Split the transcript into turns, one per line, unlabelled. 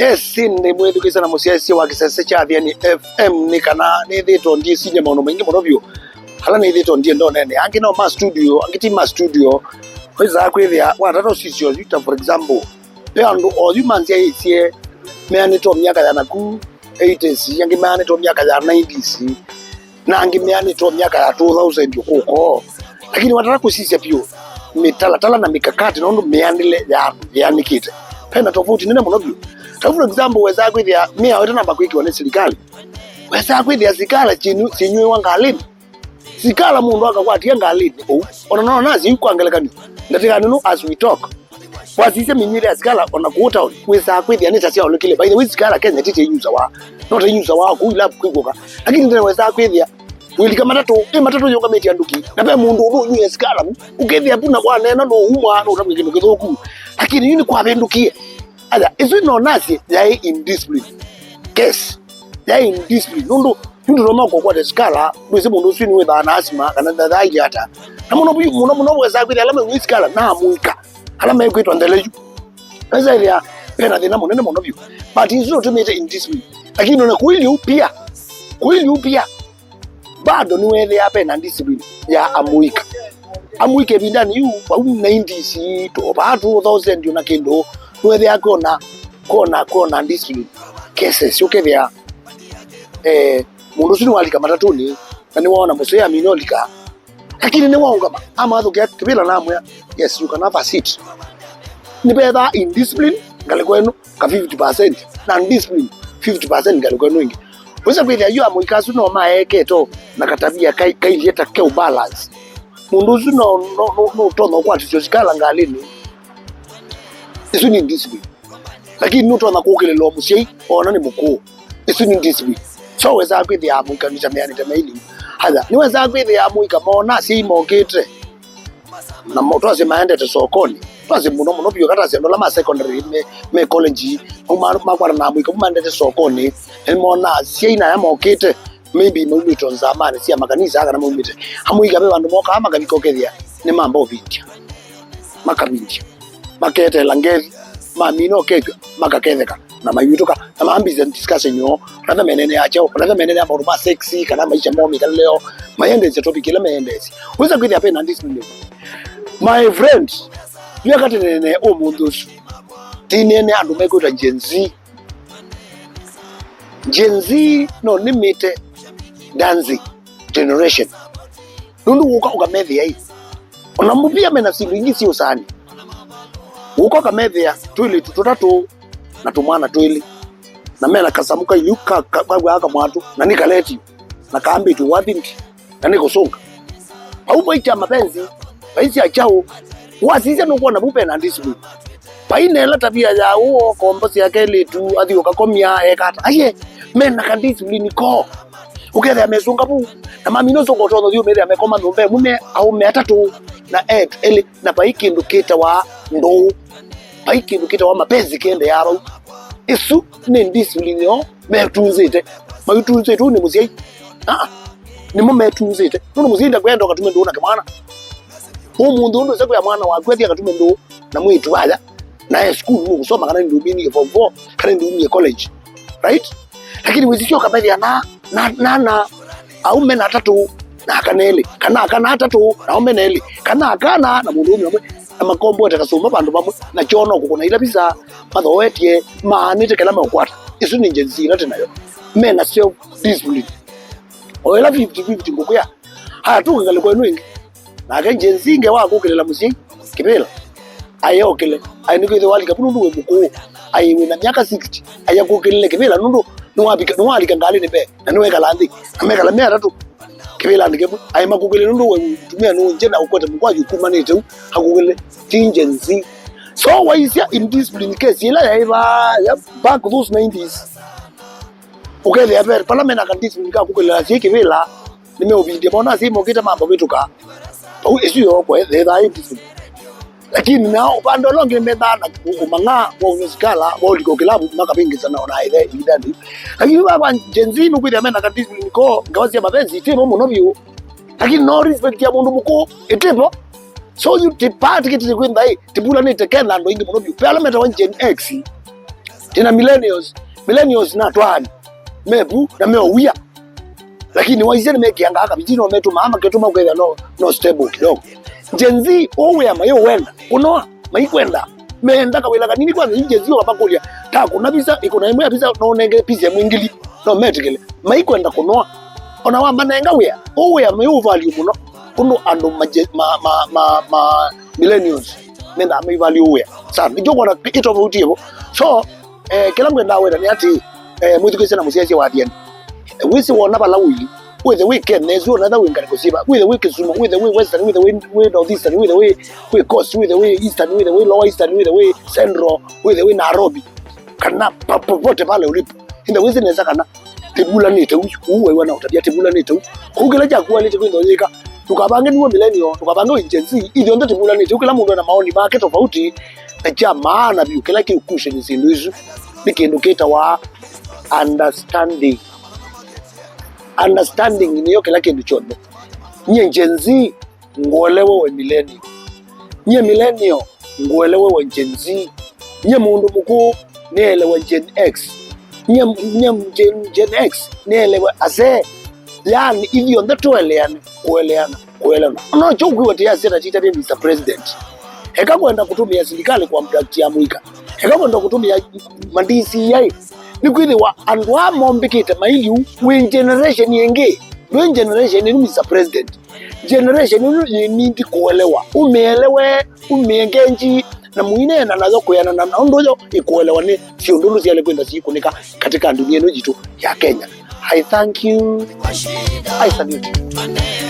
kesi ni mwethukisa na musiasi wa kisese cha Athiani FM ni kana ni thito ndie sinya maono maingi monovyo hala ni thito ndie ndonene angi no ma studio angiti ma studio weza kwithia watato sisio yuta for example peando o humansia isie meani to miaka ya naku 80s yangi meani to miaka ya 90s na angi meani to miaka ya 2000 huko lakini wataka kusisia pio mitala na mikakati naondo meanile ya nikite pena tofauti nene monovyo. For example, weza kwithia mia wetana bakwiki wane serikali. Weza kwithia sikala chinywe wangalini. Sikala mundu akakwatia ngalini. Ona nazi yuko angelekani. Ndatika nunu as we talk. Wasise minyire ya sikala ona kuota weza kwithia nita sia olekile. By the way sikala Kenya tite yuza wa. Not yuza wa kuila kwikoka. Lakini ndene weza kwithia wilika matatu yonga meti anduki. Na pe mundu udu nyu sikala ukethia puna kwa nena no humwa no utamwe kindu kithoku. Lakini yuni kwa bendukie. Aya, isu no nasi yai indiscipline. Yes. Yai indiscipline. Nundu roma kwa skala, mwese mundu swini wetha na asima, kana dadai yata. Na muno weza kwithia alama ngwi skala na muika. Alama yekwitwa ndeleju. Weza ilia pena thina munene muno biu. But isu no tumete indiscipline. Lakini nona kuili upia. Bado ni wethe ya pena discipline ya amuika. Amuike bindani yu wa 90s to about 2000 yuna kendo. Whether ya kona discipline cases ukethia mundu sinu walika matatuni na ni waona museya minolika lakini ni waunga ama athukia kibila namwe yes you can have a seat ni better in discipline ngale kwenu ka 50% na discipline 50% ngale kwenu ingi weza kwithia yu amuikasu no maeketo na katabia kailieta ke balance mundu sinu no tono kwa tisikala ngalini isu ni discipline. Lakini nuto anakukelelo omushei ona ni mukuu. Isu ni discipline. So weza kwithia amuika nichameani temaili. Haza ni weza kwithia amuika mona si mokete. Na moto ase maende sokoni. Twase muno pio kata se ndola ma secondary me college makwara na amuika maende sokoni. Mona si ina ya mokete. Maybe mumito nzamani si makanisa aka na mumite. Amuika be bandu moka ama kabikokethia ni mambo bintia. Makabintia. Makete langezi mamino keke makaketheka na mayutuka na maambize discussion yo kana menene acha kana menene ambapo ma sexy kana maisha momi kana leo mayendeze topic ile mayendeze weza kwithia hapa na discipline my friend yakati nene omundu tinene andu mekwita GenZ no limite dance generation nundu ukamethia hii onamupia mena silingi sio sana uko kamethia twili tutatu na tumwana twili na mena kasamuka yuka kwa aka mwatu na nikaleti na kaambi tu wathinti na nikusunga au baita mapenzi baisi achao wasije no kuona bupe na discipline baine la tabia ya uo kombosi yake letu athi ukakomia ekata aye mena ka discipline ko uketha mesunga bu na mamino soko todo dio mere amekoma ngombe mume au metatu na eli na baiki ndukita wa ndo baiki ndukita wa mapenzi kende yaro isu ni discipline yo metunzite mayitunzite tu ni muziai ni mo metunzite no muzinda kwenda katume ndo na kamana umundu ndo seko ya mwana wa kwethi akatume ndo na mwitu wala na school mu kusoma kana ndio bini form 4 kana ndio college right lakini wizisho kabali na au mena tatu na kaneli kana tatu na omeneli kana na mundu umwe amakombo atakasoma bandu bamwe na chono kukuna ila bisa mathoetie maanite kala makwata isu ni GenZ nate nayo mena self discipline oela 50-50 ngokuya hatu ngale kwenu ingi na ka GenZ nge wakukelela musi kibela ayokele ayinike wali kapundu we muko ayiwe na myaka 60 ayakukelele kibela nundu nwalika ngali nibe na niweka landi ameka mea tatu kibela ndikebu ayimakukele nundu we tumia no njena ukote mkwaji kumanete hakukele GenZ so waisia in discipline case ila ya back those 90s ukele ya per parliament aka discipline ka kukele la kibela nimeobidi bona si mokita mambo bituka au issue yoko the discipline lakini nao upande longe mbedana kumanga wa unyusikala wa uliko kilabu makapingiza naona ile idadi lakini baba GenZ nukwidi amena ka discipline ko ngawazi ya mapenzi itemo monobio lakini no respect ya mundu muko itemo so you tipati kiti kwenda hii tibula ni tekena ndo ingi monobio parliament wa Gen X tena millennials na twani mebu na mewia lakini waizeni mekianga haka bitino metu mama ketuma kwenda no stable kidogo. GenZ owe mayo wenda unoa maikwenda meenda kawela kanini kwanza GenZ wabakulia ta kuna bisa iko na imwe bisa no nenge pise mwingili no metikele maikwenda kunoa ona wa manenga we owe mayo value muno kuno ando ma millennials nenda mai value we sa njogo na ito vutivo so kila mwenda wenda ni ati muthikise na musiasi wa Athiani wisi wona bala wili with the weekend nezo na that winga kusiba with the week sumo with the way western with the way northeastern with the way coast with the way eastern with the way lower eastern with the way central with the way Nairobi kana popote pale ulipo inda wisi neza kana tebula nete uwe wana utabia tebula nete kugela jakuwa lete kwenda yeka tukabange niwe millennial tukabange GenZ ili ndo tebula nete ukila mundu na maoni make tofauti na chama na bi ukila kiukushe ni sinduizu nikenduketa wa understanding niyo kila kindu chondo nye GenZ ngolewe we millennial nye millennial ngolewe we GenZ nye mundu muku nielewe Gen X nye Gen X nielewe ase yani hivyo ndo tueleane kueleana no choku wote ya sera chita bi Mr President heka kwenda kutumia serikali kwa mdaktia mwika heka kwenda kutumia mandisi yai ni kweli wa andwa mombikita maili we generation yenge no generation ni Mr President generation ni need kuelewa umeelewe na muine na nazo kuyana na ndojo ikuelewa ni siondolo zile kwenda sikunika katika dunia yetu ya Kenya. I thank you. I salute you.